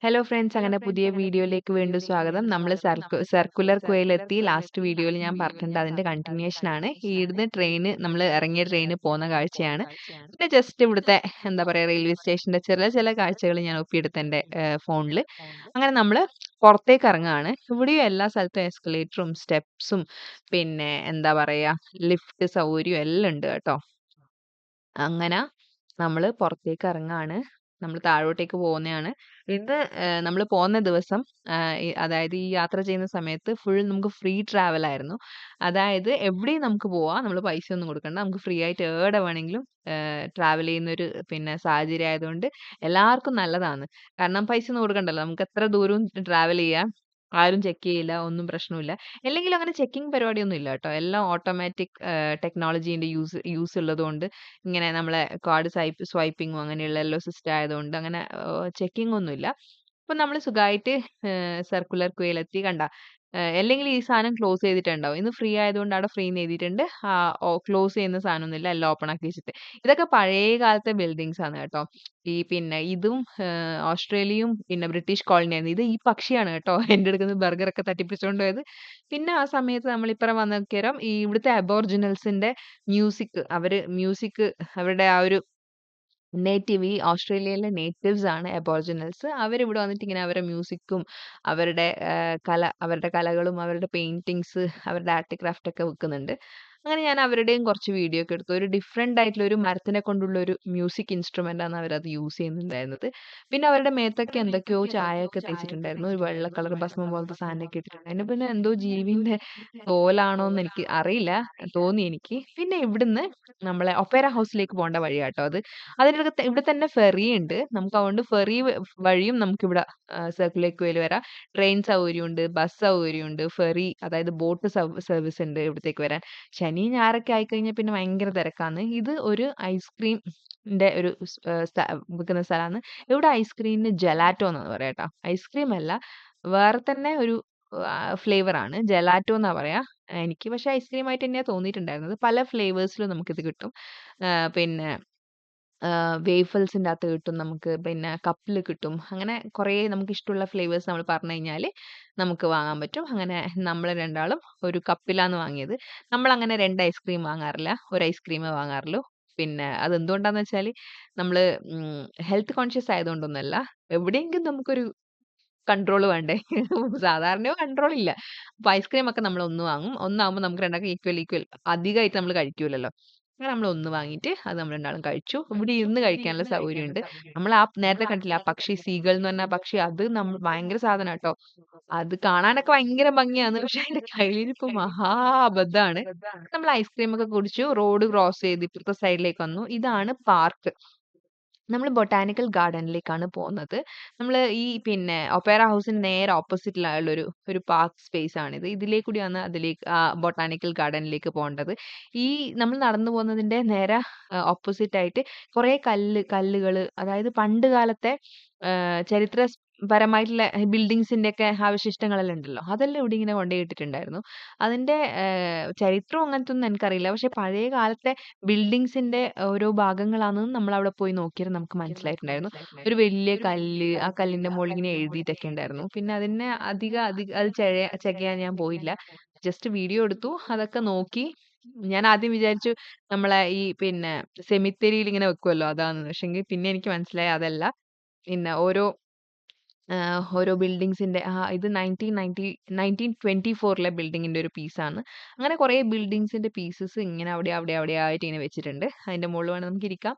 Hello friends, അങ്ങനെ പുതിയ വീഡിയോയിലേക്ക് വീണ്ടും സ്വാഗതം. നമ്മൾ സർക്കുലർ ക്വേയിലെത്തി. ലാസ്റ്റ് വീഡിയോയിൽ ഞാൻ പറഞ്ഞിട്ടുണ്ട്, അതിന്റെ കണ്ടിന്യൂഷൻ ആണ്. ഈ ഇവിടുന്ന് ട്രെയിന് നമ്മൾ ഇറങ്ങിയ ട്രെയിന് പോകുന്ന കാഴ്ചയാണ്. പിന്നെ ജസ്റ്റ് ഇവിടുത്തെ എന്താ പറയാ റെയിൽവേ സ്റ്റേഷന്റെ ചില ചില കാഴ്ചകൾ ഞാൻ ഒപ്പിയെടുത്ത എൻ്റെ ഫോണിൽ. അങ്ങനെ നമ്മൾ പുറത്തേക്ക് ഇറങ്ങുകയാണ്. ഇവിടെയും എല്ലാ സ്ഥലത്തും എസ്കലേറ്ററും സ്റ്റെപ്സും പിന്നെ എന്താ പറയാ ലിഫ്റ്റ് സൗകര്യവും എല്ലാം ഉണ്ട് കേട്ടോ. അങ്ങനെ നമ്മള് പുറത്തേക്ക് ഇറങ്ങാണ്. നമ്മൾ താഴോട്ടേക്ക് പോകുന്നതാണ്. ഇത് നമ്മള് പോകുന്ന ദിവസം അതായത് ഈ യാത്ര ചെയ്യുന്ന സമയത്ത് ഫുൾ നമുക്ക് ഫ്രീ ട്രാവൽ ആയിരുന്നു. അതായത് എവിടെയും നമുക്ക് പോവാം. നമ്മള് പൈസയൊന്നും കൊടുക്കണ്ട. നമുക്ക് ഫ്രീ ആയിട്ട് എവിടെ വേണമെങ്കിലും ട്രാവൽ ചെയ്യുന്ന ഒരു പിന്നെ സാഹചര്യം ആയതുകൊണ്ട് എല്ലാവർക്കും നല്ലതാണ്. കാരണം പൈസയൊന്നും കൊടുക്കണ്ടല്ലോ. നമുക്ക് എത്ര ദൂരവും ട്രാവൽ ചെയ്യാം. ആരും ചെക്ക് ചെയ്യില്ല. ഒന്നും പ്രശ്നമില്ല. അല്ലെങ്കിലും അങ്ങനെ ചെക്കിംഗ് പരിപാടിയൊന്നും ഇല്ല കേട്ടോ. എല്ലാം ഓട്ടോമാറ്റിക് ടെക്നോളജീന്റെ യൂസ് ഉള്ളതുകൊണ്ട് ഇങ്ങനെ നമ്മളെ കാർഡ് സ്വൈപ്പിങ്ങും അങ്ങനെയുള്ള എല്ലോ സിസ്റ്റം ആയതുകൊണ്ട് അങ്ങനെ ചെക്കിംഗ് ഒന്നുമില്ല. അപ്പൊ നമ്മൾ സുഖമായിട്ട് സർക്കുലർ ക്വേയിലെത്തി കണ്ട. അല്ലെങ്കിൽ ഈ സാധനം ക്ലോസ് ചെയ്തിട്ടുണ്ടാവും. ഇന്ന് ഫ്രീ ആയതുകൊണ്ട് അവിടെ ഫ്രീ എന്ന് എഴുതിയിട്ടുണ്ട്. ക്ലോസ് ചെയ്യുന്ന സാധനമൊന്നുമില്ല. എല്ലാം ഓപ്പൺ ആക്കി വെച്ചിട്ട്. ഇതൊക്കെ പഴയ കാലത്തെ ബിൽഡിങ്സ് ആണ് കേട്ടോ. ഈ പിന്നെ ഇതും ഓസ്ട്രേലിയയും പിന്നെ ബ്രിട്ടീഷ് കോളനിയായിരുന്നു. ഇത് ഈ പക്ഷിയാണ് കേട്ടോ എൻ്റെ അടുക്കുന്ന ബർഗർ ഒക്കെ തട്ടിപ്പിടിച്ചുകൊണ്ട് പോയത്. പിന്നെ ആ സമയത്ത് നമ്മൾ ഇപ്പുറം വന്ന നേരം ഈ ഇവിടുത്തെ അബോർജിനൽസിന്റെ മ്യൂസിക് അവരുടെ ആ ഒരു നേറ്റീവ് ഈ ഓസ്ട്രേലിയയിലെ നേറ്റീവ്സ് ആണ് അബോർജിനൽസ്. അവരിവിടെ വന്നിട്ട് ഇങ്ങനെ അവരുടെ മ്യൂസിക്കും അവരുടെ അവരുടെ കലകളും അവരുടെ പെയിന്റിങ്സ് അവരുടെ ആർട്ട് ക്രാഫ്റ്റ് ഒക്കെ വെക്കുന്നുണ്ട്. അങ്ങനെ ഞാൻ അവരുടെയും കുറച്ച് വീഡിയോ ഒക്കെ എടുത്തു. ഒരു ഡിഫറെന്റ് ആയിട്ടുള്ള ഒരു മരത്തിനെ കൊണ്ടുള്ള ഒരു മ്യൂസിക് ഇൻസ്ട്രുമെന്റ് ആണ് അവരത് യൂസ് ചെയ്യുന്നുണ്ടായിരുന്നത്. പിന്നെ അവരുടെ മേത്തൊക്കെ എന്തൊക്കെയോ ചായയൊക്കെ തേച്ചിട്ടുണ്ടായിരുന്നു. ഒരു വെള്ള കളർ ഭസ്മം പോലത്തെ സാധനമൊക്കെ ഇട്ടിട്ടുണ്ടായിരുന്നു. പിന്നെ എന്തോ ജീവിന്റെ തോലാണോന്ന് എനിക്ക് അറിയില്ല. തോന്നി എനിക്ക്. പിന്നെ ഇവിടുന്ന് നമ്മളെ ഒപ്പേര ഹൗസിലേക്ക് പോകേണ്ട വഴിയാട്ടോ അത്. അതിനടുത്ത് ഇവിടെ തന്നെ ഫെറി ഉണ്ട്. നമുക്ക് അതുകൊണ്ട് ഫെറി വഴിയും നമുക്കിവിടെ സർക്കിളിലേക്ക് വരാം. ട്രെയിൻ സൗകര്യമുണ്ട്, ബസ് സൗകര്യമുണ്ട്, ഫെറി അതായത് ബോട്ട് സർവീസ് ഉണ്ട് ഇവിടത്തേക്ക് വരാൻ. ശനി ഞായറൊക്കെ ആയിക്കഴിഞ്ഞാൽ പിന്നെ ഭയങ്കര തിരക്കാണ്. ഇത് ഒരു ഐസ്ക്രീമിന്റെ ഒരു വിൽക്കുന്ന സ്ഥലമാണ്. ഇവിടെ ഐസ്ക്രീമിന് ജെലാറ്റോ എന്നാണ് പറയാ ട്ടോ. ഐസ്ക്രീം അല്ല, വേറെ തന്നെ ഒരു ഫ്ലേവർ ആണ്. ജെലാറ്റോ എന്നാ പറയാ. എനിക്ക് പക്ഷെ ഐസ്ക്രീം ആയിട്ട് തന്നെയാ തോന്നിയിട്ടുണ്ടായിരുന്നത്. പല ഫ്ലേവേഴ്സിലും നമുക്കിത് കിട്ടും. പിന്നെ വേഫൽസിന്റെ അകത്ത് കിട്ടും നമുക്ക്. പിന്നെ കപ്പിൽ കിട്ടും. അങ്ങനെ കുറേ നമുക്കിഷ്ടമുള്ള ഫ്ലേവേഴ്സ് നമ്മൾ പറഞ്ഞു കഴിഞ്ഞാല് നമുക്ക് വാങ്ങാൻ പറ്റും. അങ്ങനെ നമ്മൾ രണ്ടാളും ഒരു കപ്പിലാന്ന് വാങ്ങിയത്. നമ്മളങ്ങനെ 2 ഐസ്ക്രീം വാങ്ങാറില്ല. ഒരു ഐസ്ക്രീമേ വാങ്ങാറുള്ളൂ. പിന്നെ അതെന്തുകൊണ്ടാന്ന് വെച്ചാല് നമ്മള് ഹെൽത്ത് കോൺഷ്യസ് ആയതുകൊണ്ടൊന്നുമല്ല. എവിടെയെങ്കിലും നമുക്കൊരു കൺട്രോൾ വേണ്ടേ? സാധാരണയോ കൺട്രോൾ ഇല്ല. അപ്പൊ ഐസ്ക്രീം ഒക്കെ നമ്മൾ ഒന്ന് വാങ്ങും. ഒന്നാവുമ്പോ നമുക്ക് രണ്ടാൾക്കും ഈക്വൽ അധികമായിട്ട് നമ്മൾ കഴിക്കൂലല്ലോ. അങ്ങനെ നമ്മൾ ഒന്ന് വാങ്ങിയിട്ട് അത് നമ്മൾ രണ്ടാളും കഴിച്ചു. ഇവിടെ ഇരുന്ന് കഴിക്കാനുള്ള സൗകര്യമുണ്ട്. നമ്മൾ ആ നേരത്തെ കണ്ടില്ലേ ആ പക്ഷി സീഗൾ എന്ന് പറഞ്ഞ ആ പക്ഷി, അത് നമ്മൾ ഭയങ്കര സാധനാട്ടോ. അത് കാണാനൊക്കെ ഭയങ്കര ഭംഗിയാണ്. പക്ഷെ അതിന്റെ കയ്യിലിരിപ്പ് മഹാ അബദ്ധാണ്. നമ്മൾ ഐസ്ക്രീം ഒക്കെ കുടിച്ചു. റോഡ് ക്രോസ് ചെയ്ത് ഇപ്പുറത്തെ സൈഡിലേക്ക് വന്നു. ഇതാണ് പാർക്ക്. നമ്മൾ ബൊട്ടാനിക്കൽ ഗാർഡനിലേക്കാണ് പോകുന്നത്. നമ്മള് ഈ പിന്നെ ഒപ്പേറ ഹൗസിന് നേരെ ഓപ്പോസിറ്റിലുള്ള ഒരു പാർക്ക് സ്പേസ് ആണിത്. ഇതിലേക്കൂടിയാണ് ബൊട്ടാനിക്കൽ ഗാർഡനിലേക്ക് പോകേണ്ടത്. ഈ നമ്മൾ നടന്നു പോകുന്നതിന്റെ നേരെ ഓപ്പോസിറ്റ് ആയിട്ട് കുറേ കല്ലുകള്, അതായത് പണ്ട് കാലത്തെ ചരിത്രപരമായിട്ടുള്ള ബിൽഡിങ്സിന്റെ ഒക്കെ അവശിഷ്ടങ്ങളെല്ലാം ഉണ്ടല്ലോ. അതെല്ലാം ഇവിടെ ഇങ്ങനെ കൊണ്ടുപോയി ഇട്ടിട്ടുണ്ടായിരുന്നു. അതിന്റെ ചരിത്രം അങ്ങനത്തൊന്നും എനിക്കറിയില്ല. പക്ഷെ പഴയ കാലത്തെ ബിൽഡിങ്സിന്റെ ഓരോ ഭാഗങ്ങളാണെന്ന് നമ്മൾ അവിടെ പോയി നോക്കിയാൽ നമുക്ക് മനസ്സിലായിട്ടുണ്ടായിരുന്നു. ഒരു വലിയ കല്ല്, ആ കല്ലിന്റെ മുകളിൽ ഇങ്ങനെ എഴുതിയിട്ടൊക്കെ ഉണ്ടായിരുന്നു. പിന്നെ അതിനെ അധികം അത് ചെകയാൻ ഞാൻ പോയില്ല. ജസ്റ്റ് വീഡിയോ എടുത്തു. അതൊക്കെ നോക്കി. ഞാൻ ആദ്യം വിചാരിച്ചു നമ്മളെ ഈ പിന്നെ സെമിത്തേരിയിൽ ഇങ്ങനെ വെക്കുമല്ലോ അതാന്ന്. പക്ഷെങ്കിൽ പിന്നെ എനിക്ക് മനസ്സിലായി അതല്ല. പിന്നെ ഓരോ ബിൽഡിങ്സിന്റെ ഇത് 1924 ബിൽഡിങ്ങിന്റെ ഒരു പീസാണ്. അങ്ങനെ കുറേ ബിൽഡിങ്സിന്റെ പീസസ് ഇങ്ങനെ അവിടെ ആയിട്ട് ഇങ്ങനെ വെച്ചിട്ടുണ്ട്. അതിന്റെ മുകളിൽ വേണമെങ്കിൽ നമുക്ക് ഇരിക്കാം,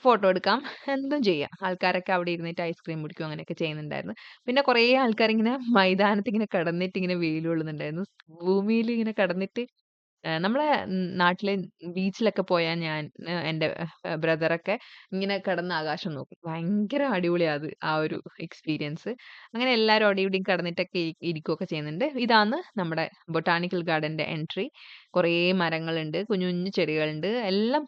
ഫോട്ടോ എടുക്കാം, എന്തും ചെയ്യാം. ആൾക്കാരൊക്കെ അവിടെ ഇരുന്നിട്ട് ഐസ്ക്രീം കുടിക്കും അങ്ങനെയൊക്കെ ചെയ്യുന്നുണ്ടായിരുന്നു. പിന്നെ കുറേ ആൾക്കാരിങ്ങനെ മൈതാനത്ത് ഇങ്ങനെ കിടന്നിട്ട് ഇങ്ങനെ വെയിൽ കൊള്ളുന്നുണ്ടായിരുന്നു. ഭൂമിയിൽ ഇങ്ങനെ കിടന്നിട്ട് നമ്മളെ നാട്ടിലെ ബീച്ചിലൊക്കെ പോയാൽ ഞാൻ എന്റെ ബ്രദറൊക്കെ ഇങ്ങനെ കിടന്ന് ആകാശം നോക്കും. ഭയങ്കര അടിപൊളിയാ അത്, ആ ഒരു എക്സ്പീരിയൻസ്. അങ്ങനെ എല്ലാവരും അവിടെയും ഇവിടെയും കിടന്നിട്ടൊക്കെ ഇരിക്കുകയൊക്കെ ചെയ്യുന്നുണ്ട്. ഇതാണ് നമ്മുടെ ബൊട്ടാണിക്കൽ ഗാർഡന്റെ എൻട്രി. കുറേ മരങ്ങളുണ്ട്, കുഞ്ഞു കുഞ്ഞു ചെടികളുണ്ട്. എല്ലാം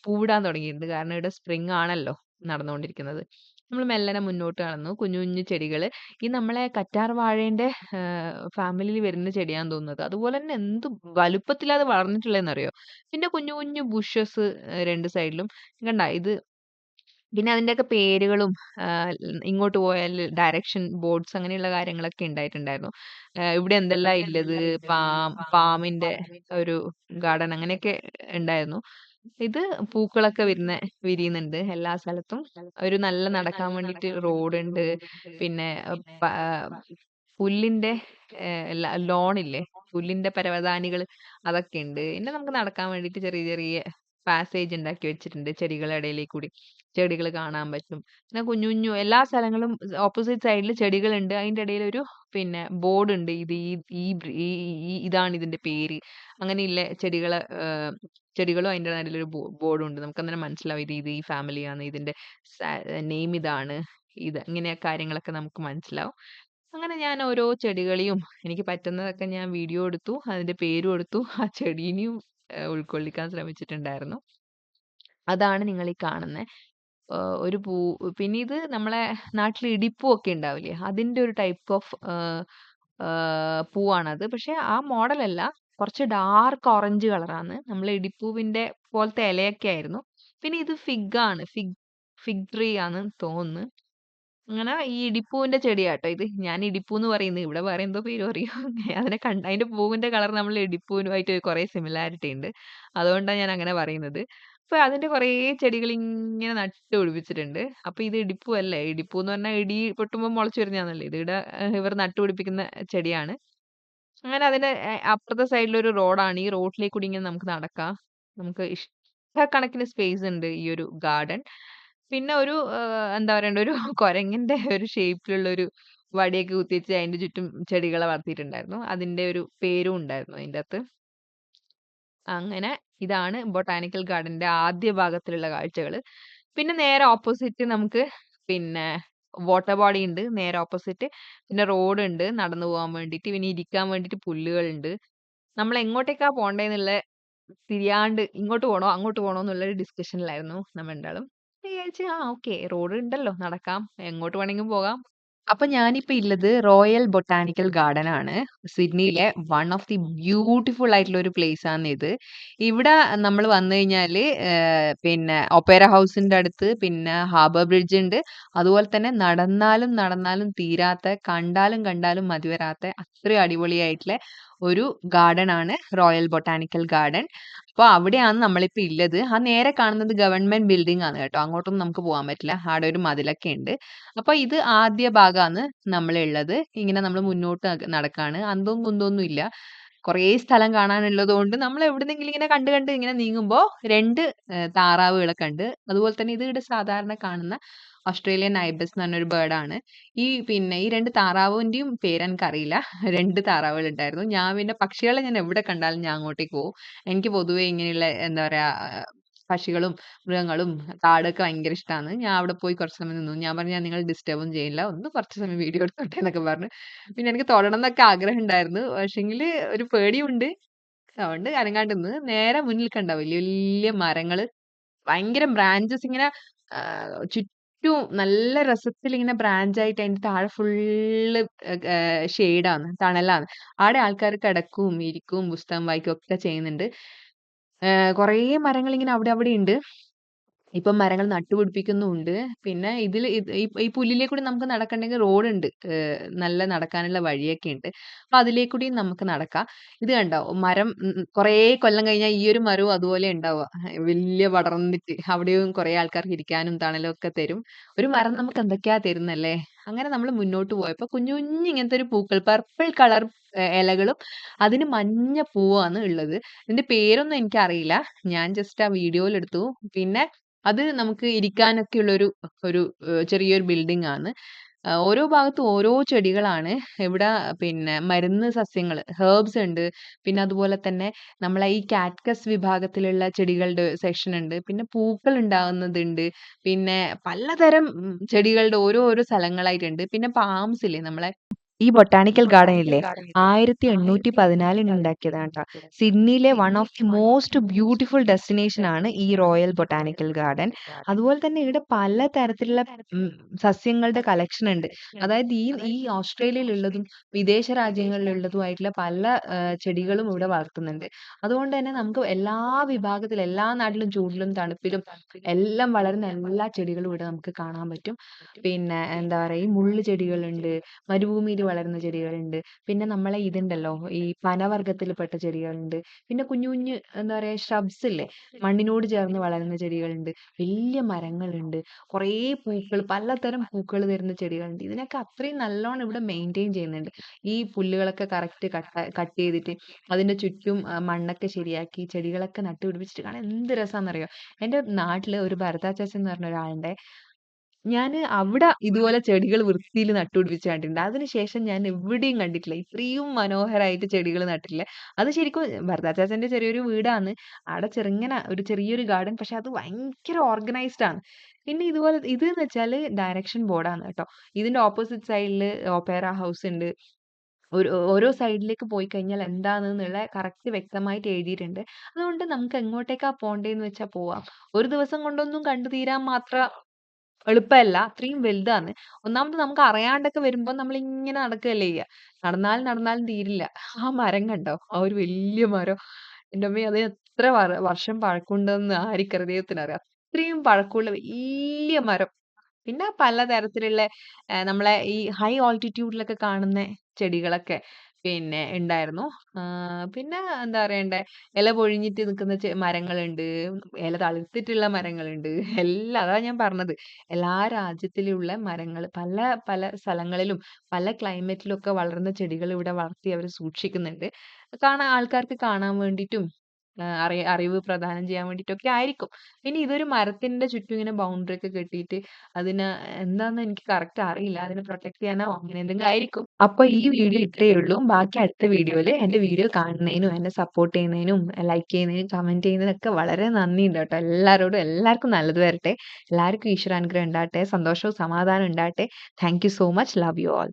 പൂവിടാൻ തുടങ്ങിയിട്ടുണ്ട്. കാരണം ഇവിടെ സ്പ്രിംഗ് ആണല്ലോ നടന്നുകൊണ്ടിരിക്കുന്നത്. നമ്മൾ മെല്ലനെ മുന്നോട്ട് നടന്നു. കുഞ്ഞു കുഞ്ഞു ചെടികള്. ഈ നമ്മളെ കറ്റാർ വാഴേന്റെ ഫാമിലിയിൽ വരുന്ന ചെടിയാന്ന് തോന്നുന്നത്. അതുപോലെ തന്നെ എന്ത് വലുപ്പത്തിലാ അത് വളർന്നിട്ടുള്ളതെന്നറിയോ? പിന്നെ കുഞ്ഞു കുഞ്ഞു ബുഷസ് 2 സൈഡിലും. കണ്ടാ ഇത് പിന്നെ അതിന്റെയൊക്കെ പേരുകളും ഇങ്ങോട്ട് പോയാൽ ഡയറക്ഷൻ ബോർഡ്സ് അങ്ങനെയുള്ള കാര്യങ്ങളൊക്കെ ഉണ്ടായിട്ടുണ്ടായിരുന്നു. ഇവിടെ എന്തെല്ലാം ഇല്ലത്, പാമിന്റെ ഒരു ഗാർഡൻ അങ്ങനെയൊക്കെ ഉണ്ടായിരുന്നു. ഇത് പൂക്കളൊക്കെ വിരിയുന്നുണ്ട് എല്ലാ സ്ഥലത്തും. ഒരു നല്ല നടക്കാൻ വേണ്ടിയിട്ട് റോഡുണ്ട്. പിന്നെ പുല്ലിന്റെ ലോണില്ലേ, പുല്ലിന്റെ പരവതാനികൾ അതൊക്കെ ഉണ്ട്. പിന്നെ നമുക്ക് നടക്കാൻ വേണ്ടിയിട്ട് ചെറിയ ചെറിയ പാസേജ് ഉണ്ടാക്കി വെച്ചിട്ടുണ്ട് ചെടികളുടെ ഇടയിലേക്ക് കൂടി. ചെടികൾ കാണാൻ പറ്റും. പിന്നെ കുഞ്ഞു കുഞ്ഞു എല്ലാ സ്ഥലങ്ങളും ഓപ്പോസിറ്റ് സൈഡിൽ ചെടികളുണ്ട്. അതിന്റെ ഇടയിൽ ഒരു പിന്നെ ബോർഡ് ഉണ്ട്. ഇത് ഈ ഈ ബ്രി- ഈ ഈ- ഇതാണ് ഇതിന്റെ പേര്. അങ്ങനെയുള്ള ചെടികളും അതിന്റെ നടുവിൽ ഒരു ബോർഡും ഉണ്ട്. നമുക്ക് അന്നേരം മനസ്സിലാവും ഇത് ഈ ഫാമിലിയാണ്, ഇതിന്റെ നെയിം ഇതാണ്, ഇത് ഇങ്ങനെ കാര്യങ്ങളൊക്കെ നമുക്ക് മനസ്സിലാവും. അങ്ങനെ ഞാൻ ഓരോ ചെടികളെയും എനിക്ക് പറ്റുന്നതൊക്കെ ഞാൻ വീഡിയോ എടുത്തു, അതിന്റെ പേരും എടുത്തു, ആ ചെടീനെയും ഉൾക്കൊള്ളിക്കാൻ ശ്രമിച്ചിട്ടുണ്ടായിരുന്നു. അതാണ് നിങ്ങൾ ഈ കാണുന്നത്. ഒരു പിന്നെ ഇത് നമ്മളെ നാട്ടിൽ ഇടിപ്പൂ ഒക്കെ ഉണ്ടാവില്ലേ, അതിന്റെ ഒരു ടൈപ്പ് ഓഫ് പൂവാണത്. പക്ഷെ ആ മോഡൽ അല്ല, കുറച്ച് ഡാർക്ക് ഓറഞ്ച് കളറാണ്. നമ്മൾ ഇടിപ്പൂവിന്റെ പോലത്തെ ഇലയൊക്കെ ആയിരുന്നു. പിന്നെ ഇത് ഫിഗ് ആണ്, ഫിഗ് ട്രീ ആണ് തോന്നുന്നു. അങ്ങനെ ഈ ഇടിപ്പൂവിന്റെ ചെടിയാട്ടോ ഇത്. ഞാൻ ഇടിപ്പൂ എന്ന് പറയുന്നത്, ഇവിടെ വേറെ എന്തോ പേര് പറയും. അതിന്റെ പൂവിന്റെ കളർ നമ്മൾ ഇടിപ്പൂവിനുമായിട്ട് കുറേ സിമിലാരിറ്റി ഉണ്ട്. അതുകൊണ്ടാണ് ഞാൻ അങ്ങനെ പറയുന്നത്. അപ്പൊ അതിന്റെ കുറേ ചെടികൾ ഇങ്ങനെ നട്ട് പിടിപ്പിച്ചിട്ടുണ്ട്. അപ്പൊ ഇത് ഇടിപ്പൂ അല്ലേ? ഇടിപ്പൂ എന്ന് പറഞ്ഞാൽ ഇടി പൊട്ടുമ്പോൾ മുളച്ചു വരുന്നതാണല്ലേ. ഇത് ഇവിടെ ഇവർ നട്ടുപിടിപ്പിക്കുന്ന ചെടിയാണ്. അങ്ങനെ അതിന്റെ അപ്പുറത്തെ സൈഡിൽ ഒരു റോഡാണ്. ഈ റോഡിലേക്ക് കൂടി ഇങ്ങനെ നമുക്ക് നടക്കാം. നമുക്ക് ഇഷ്ടക്കണക്കിന് സ്പേസ് ഉണ്ട് ഈ ഒരു ഗാർഡൻ. പിന്നെ ഒരു എന്താ പറയണ്ട, ഒരു കുരങ്ങിന്റെ ഒരു ഷേപ്പിലുള്ള ഒരു വടിയൊക്കെ കുത്തിവെച്ച് അതിന്റെ ചുറ്റും ചെടികളെ വളർത്തിയിട്ടുണ്ടായിരുന്നു. അതിന്റെ ഒരു പേരും ഉണ്ടായിരുന്നു അതിന്റെ അകത്ത്. അങ്ങനെ ഇതാണ് ബൊട്ടാനിക്കൽ ഗാർഡന്റെ ആദ്യ ഭാഗത്തിലുള്ള കാഴ്ചകൾ. പിന്നെ നേരെ ഓപ്പോസിറ്റ് നമുക്ക് പിന്നെ വാട്ടർ ബോഡി ഉണ്ട് നേരെ ഓപ്പോസിറ്റ്. പിന്നെ റോഡ് ഉണ്ട് നടന്നു പോകാൻ വേണ്ടിയിട്ട്. പിന്നെ ഇരിക്കാൻ വേണ്ടിയിട്ട് പുല്ലുകളുണ്ട്. നമ്മൾ എങ്ങോട്ടേക്കാ പോണ്ടേന്നുള്ള തിരിയാണ്ട് ഇങ്ങോട്ട് പോണോ അങ്ങോട്ട് പോണോ എന്നുള്ളൊരു ഡിസ്കഷനിലായിരുന്നു നമ്മൾ രണ്ടാളും. വിചാരിച്ചു ആ ഓക്കെ, റോഡ് ഉണ്ടല്ലോ, നടക്കാം, എങ്ങോട്ട് വേണമെങ്കിലും പോകാം. അപ്പൊ ഞാനിപ്പോ ഉള്ളത് റോയൽ ബൊട്ടാനിക്കൽ ഗാർഡൻ ആണ്. സിഡ്നിയിലെ വൺ ഓഫ് ദി ബ്യൂട്ടിഫുൾ ആയിട്ടുള്ള ഒരു പ്ലേസ് ആണ് ഇത്. ഇവിടെ നമ്മൾ വന്നു കഴിഞ്ഞാല് പിന്നെ ഒപ്പേര ഹൗസിന്റെ അടുത്ത് പിന്നെ ഹാർബർ ബ്രിഡ്ജ് ഉണ്ട്. അതുപോലെ തന്നെ നടന്നാലും നടന്നാലും തീരാത്ത, കണ്ടാലും കണ്ടാലും മതിവരാത്ത അത്രയും അടിപൊളിയായിട്ടുള്ള ഒരു ഗാർഡൻ ആണ് റോയൽ ബൊട്ടാനിക്കൽ ഗാർഡൻ. അപ്പൊ അവിടെയാണ് നമ്മളിപ്പോ ഉള്ളത്. ആ നേരെ കാണുന്നത് ഗവൺമെന്റ് ബിൽഡിംഗ് ആണ് കേട്ടോ. അങ്ങോട്ടൊന്നും നമുക്ക് പോകാൻ പറ്റില്ല, അവിടെ ഒരു മതിലൊക്കെ ഉണ്ട്. അപ്പൊ ഇത് ആദ്യ ഭാഗമാണ് നമ്മളുള്ളത്. ഇങ്ങനെ നമ്മൾ മുന്നോട്ട് നടക്കാണ്. അന്തവും കുന്തവും ഇല്ല. കുറേ സ്ഥലം കാണാനുള്ളത് കൊണ്ട് നമ്മൾ എവിടുന്നെങ്കിലും ഇങ്ങനെ കണ്ട് കണ്ട് ഇങ്ങനെ നീങ്ങുമ്പോൾ 2 താറാവുകളെ കണ്ട്. അതുപോലെ തന്നെ ഇത് ഇവിടെ സാധാരണ കാണുന്ന ഓസ്ട്രേലിയൻ ഐബസ് എന്ന് പറഞ്ഞൊരു ബേർഡാണ്. പിന്നെ ഈ 2 താറാവിന്റെയും പേര് എനിക്കറിയില്ല. 2 താറാവുകൾ ഉണ്ടായിരുന്നു. ഞാൻ പിന്നെ പക്ഷികളെ ഞാൻ എവിടെ കണ്ടാലും ഞാൻ അങ്ങോട്ടേക്ക് പോകും. എനിക്ക് പൊതുവേ ഇങ്ങനെയുള്ള എന്താ പറയാ പക്ഷികളും മൃഗങ്ങളും കാടൊക്കെ ഭയങ്കര ഇഷ്ടമാണ്. ഞാൻ അവിടെ പോയി കുറച്ച് സമയം നിന്നു. ഞാൻ പറഞ്ഞു, "ഞാൻ നിങ്ങളെ ഡിസ്റ്റർബ് ഒന്നും ചെയ്യില്ല. ഒന്ന് കുറച്ച് സമയം വീഡിയോ എടുത്തോട്ടെ" എന്നൊക്കെ പറഞ്ഞു. പിന്നെ എനിക്ക് തൊടണം എന്നൊക്കെ ആഗ്രഹം ഉണ്ടായിരുന്നു. പക്ഷെങ്കില് ഒരു പേടിയുണ്ട്. അതുകൊണ്ട് അനങ്ങാണ്ട് നിന്ന്. നേരെ മുന്നിൽ കണ്ടോ വലിയ വലിയ മരങ്ങള്. ഭയങ്കര ബ്രാഞ്ചസ് ഇങ്ങനെ ചുറ്റും നല്ല രസത്തിൽ ഇങ്ങനെ ബ്രാഞ്ച് ആയിട്ട് അതിന്റെ താഴെ ഫുള്ള് ഷെയ്ഡാണ്, തണലാണ്. അവിടെ ആൾക്കാർ കിടക്കും, ഇരിക്കും, പുസ്തകം വായിക്കും ഒക്കെ ചെയ്യുന്നുണ്ട്. കുറേ മരങ്ങൾ ഇങ്ങനെ അവിടെ അവിടെ ഉണ്ട്. ഇപ്പം മരങ്ങൾ നട്ടുപിടിപ്പിക്കുന്നുമുണ്ട്. പിന്നെ ഇതില് ഈ പുല്ലിലേക്കൂടി നമുക്ക് നടക്കണ്ടെങ്കിൽ റോഡുണ്ട്. നല്ല നടക്കാനുള്ള വഴിയൊക്കെ ഉണ്ട്. അപ്പൊ അതിലേക്കൂടിയും നമുക്ക് നടക്കാം. ഇത് കണ്ടോ മരം, കുറേ കൊല്ലം കഴിഞ്ഞാൽ ഈ ഒരു മരവും അതുപോലെ ഉണ്ടാവുക. വലിയ പടർന്നിട്ട് അവിടെയും കുറേ ആൾക്കാർക്ക് ഇരിക്കാനും തണലും ഒക്കെ തരും. ഒരു മരം നമുക്ക് എന്തൊക്കെയാ തരുന്നല്ലേ. അങ്ങനെ നമ്മൾ മുന്നോട്ട് പോയപ്പോ കുഞ്ഞു കുഞ്ഞു ഇങ്ങനത്തെ ഒരു പൂക്കൾ, പർപ്പിൾ കളർ ഇലകളും അതിന് മഞ്ഞ പൂവാണ് ഉള്ളത്. ഇതിന്റെ പേരൊന്നും എനിക്കറിയില്ല. ഞാൻ ജസ്റ്റ് ആ വീഡിയോയിൽ എടുത്തു. പിന്നെ അത് നമുക്ക് ഇരിക്കാനൊക്കെയുള്ള ഒരു ചെറിയൊരു ബിൽഡിംഗ് ആണ്. ഓരോ ഭാഗത്തും ഓരോ ചെടികളാണ്. ഇവിടെ പിന്നെ മരുന്ന് സസ്യങ്ങള്, ഹെർബ്സ് ഉണ്ട്. പിന്നെ അതുപോലെ തന്നെ നമ്മളെ ഈ കാക്ടസ് വിഭാഗത്തിലുള്ള ചെടികളുടെ സെക്ഷൻ ഉണ്ട്. പിന്നെ പൂക്കൾ ഉണ്ടാകുന്നതുണ്ട്. പിന്നെ പലതരം ചെടികളുടെ ഓരോ ഓരോ സ്ഥലങ്ങളായിട്ടുണ്ട്. പിന്നെ പാംസ് ഇല്ലേ നമ്മളെ ഈ ബൊട്ടാണിക്കൽ ഗാർഡൻ ഇല്ലേ 1814 ഉണ്ടാക്കിയതാണ് കേട്ടോ. സിഡ്നിയിലെ one of the most beautiful destination ആണ് ഈ റോയൽ ബൊട്ടാണിക്കൽ ഗാർഡൻ. അതുപോലെ തന്നെ ഇവിടെ പലതരത്തിലുള്ള സസ്യങ്ങളുടെ കളക്ഷൻ ഉണ്ട്. അതായത് ഈ ഈ ഓസ്ട്രേലിയയിലുള്ളതും വിദേശ രാജ്യങ്ങളിലുള്ളതുമായിട്ടുള്ള പല ചെടികളും ഇവിടെ വളർത്തുന്നുണ്ട്. അതുകൊണ്ട് തന്നെ നമുക്ക് എല്ലാ വിഭാഗത്തിലും എല്ലാ നാട്ടിലും ചൂടിലും തണുപ്പിലും എല്ലാം വളരുന്ന എല്ലാ ചെടികളും ഇവിടെ നമുക്ക് കാണാൻ പറ്റും. പിന്നെ എന്താ പറയാ, ഈ മുള്ള് ചെടികളുണ്ട്, മരുഭൂമിയിൽ വളരുന്ന ചെടികളുണ്ട്. പിന്നെ നമ്മളെ ഇതുണ്ടല്ലോ, ഈ പനവർഗ്ഗത്തിൽപ്പെട്ട ചെടികളുണ്ട്. പിന്നെ കുഞ്ഞു കുഞ്ഞു എന്താ പറയാ ഷ്രബ്സ് ഇല്ലേ, മണ്ണിനോട് ചേർന്ന് വളരുന്ന ചെടികളുണ്ട്. വലിയ മരങ്ങളുണ്ട്. കുറേ പൂക്കൾ, പലതരം പൂക്കൾ തരുന്ന ചെടികളുണ്ട്. ഇതിനൊക്കെ അത്രയും നല്ലോണം ഇവിടെ മെയിൻറ്റെയിൻ ചെയ്യുന്നുണ്ട്. ഈ പുല്ലുകളൊക്കെ കറക്റ്റ് കട്ട് ചെയ്തിട്ട് അതിന്റെ ചുറ്റും മണ്ണൊക്കെ ശരിയാക്കി ചെടികളൊക്കെ നട്ടുപിടിപ്പിച്ചിട്ട് കാണാൻ എന്ത് രസാന്നറിയോ. എന്റെ നാട്ടില് ഒരു ഭരതാച്ചാച്ചൻ എന്ന് പറഞ്ഞ ഒരാളുടെ, ഞാന് അവിടെ ഇതുപോലെ ചെടികൾ വൃത്തിയിൽ നട്ടുപിടിപ്പിച്ച് കണ്ടിട്ടുണ്ട്. അതിനുശേഷം ഞാൻ എവിടെയും കണ്ടിട്ടില്ല. ഇത്രയും മനോഹരായിട്ട് ചെടികൾ നട്ടിട്ടില്ല. അത് ശരിക്കും ഭരതാച്ചാച്ചന്റെ ചെറിയൊരു വീടാണ്. ആടെ ചെറുങ്ങനെ ഒരു ചെറിയൊരു ഗാർഡൻ. പക്ഷെ അത് ഭയങ്കര ഓർഗനൈസ്ഡ് ആണ്. പിന്നെ ഇതുപോലെ ഇതെന്ന് വെച്ചാല് ഡയറക്ഷൻ ബോർഡാണ് കേട്ടോ. ഇതിന്റെ ഓപ്പോസിറ്റ് സൈഡില് ഓപ്പേറ ഹൗസ് ഉണ്ട്. ഓരോ സൈഡിലേക്ക് പോയി കഴിഞ്ഞാൽ എന്താണെന്നുള്ള കറക്റ്റ് വ്യക്തമായിട്ട് എഴുതിയിട്ടുണ്ട്. അതുകൊണ്ട് നമുക്ക് എങ്ങോട്ടേക്കാ പോണ്ടേന്ന് വെച്ചാ പോവാം. ഒരു ദിവസം കൊണ്ടൊന്നും കണ്ടു തീരാൻ മാത്രം എളുപ്പമല്ല. അത്രയും വലുതാണ്. ഒന്നാമത് നമുക്ക് അറിയാണ്ടൊക്കെ വരുമ്പോ നമ്മളിങ്ങനെ നടക്കുകയല്ലേ ചെയ്യാ. നടന്നാലും തീരില്ല. ആ മരം കണ്ടോ? ആ ഒരു വല്യ മരം. എന്റമ്മേ, അത് എത്ര വർഷം പഴക്കമുണ്ടെന്ന് ആർക്കറിയാം, ദൈവത്തിനറിയാം. അത്രയും പഴക്കമുള്ള വല്യ മരം. പിന്നെ പലതരത്തിലുള്ള നമ്മളെ ഈ ഹൈ ഓൾട്ടിറ്റ്യൂഡിലൊക്കെ കാണുന്ന ചെടികളൊക്കെ പിന്നെ ഉണ്ടായിരുന്നു. പിന്നെ എന്താ പറയണ്ടേ, ഇല പൊഴിഞ്ഞിട്ട് നിൽക്കുന്ന മരങ്ങളുണ്ട്, ഇല തളിർത്തിട്ടുള്ള മരങ്ങളുണ്ട്. എല്ലാം അതാ ഞാൻ പറഞ്ഞത്. എല്ലാ രാജ്യത്തിലുള്ള മരങ്ങൾ പല പല സ്ഥലങ്ങളിലും പല ക്ലൈമറ്റിലും ഒക്കെ വളർന്ന ചെടികൾ ഇവിടെ വളർത്തി അവർ സൂക്ഷിക്കുന്നുണ്ട്. ആൾക്കാർക്ക് കാണാൻ വേണ്ടിയിട്ടും അറിവ് പ്രദാനം ചെയ്യാൻ വേണ്ടിയിട്ടൊക്കെ ആയിരിക്കും. പിന്നെ ഇതൊരു മരത്തിന്റെ ചുറ്റും ഇങ്ങനെ ബൗണ്ടറി ഒക്കെ കെട്ടിയിട്ട് അതിന് എന്താന്ന് എനിക്ക് കറക്റ്റ് അറിയില്ല. അതിനെ പ്രൊട്ടക്ട് ചെയ്യാനോ അങ്ങനെ എന്തെങ്കിലും ആയിരിക്കും. അപ്പൊ ഈ വീഡിയോ ഇത്രയേ ഉള്ളൂ. ബാക്കി അടുത്ത വീഡിയോയില് എന്റെ വീഡിയോ കാണുന്നതിനും എന്നെ സപ്പോർട്ട് ചെയ്യുന്നതിനും ലൈക്ക് ചെയ്യുന്നതിനും കമന്റ് ചെയ്യുന്നതിനൊക്കെ വളരെ നന്ദിയുണ്ട് കേട്ടോ. എല്ലാവർക്കും നല്ലത് വരട്ടെ. എല്ലാവർക്കും ഈശ്വരാനുഗ്രഹം ഉണ്ടാകട്ടെ. സന്തോഷവും സമാധാനവും ഉണ്ടാകട്ടെ. Thank you so much. Love you all.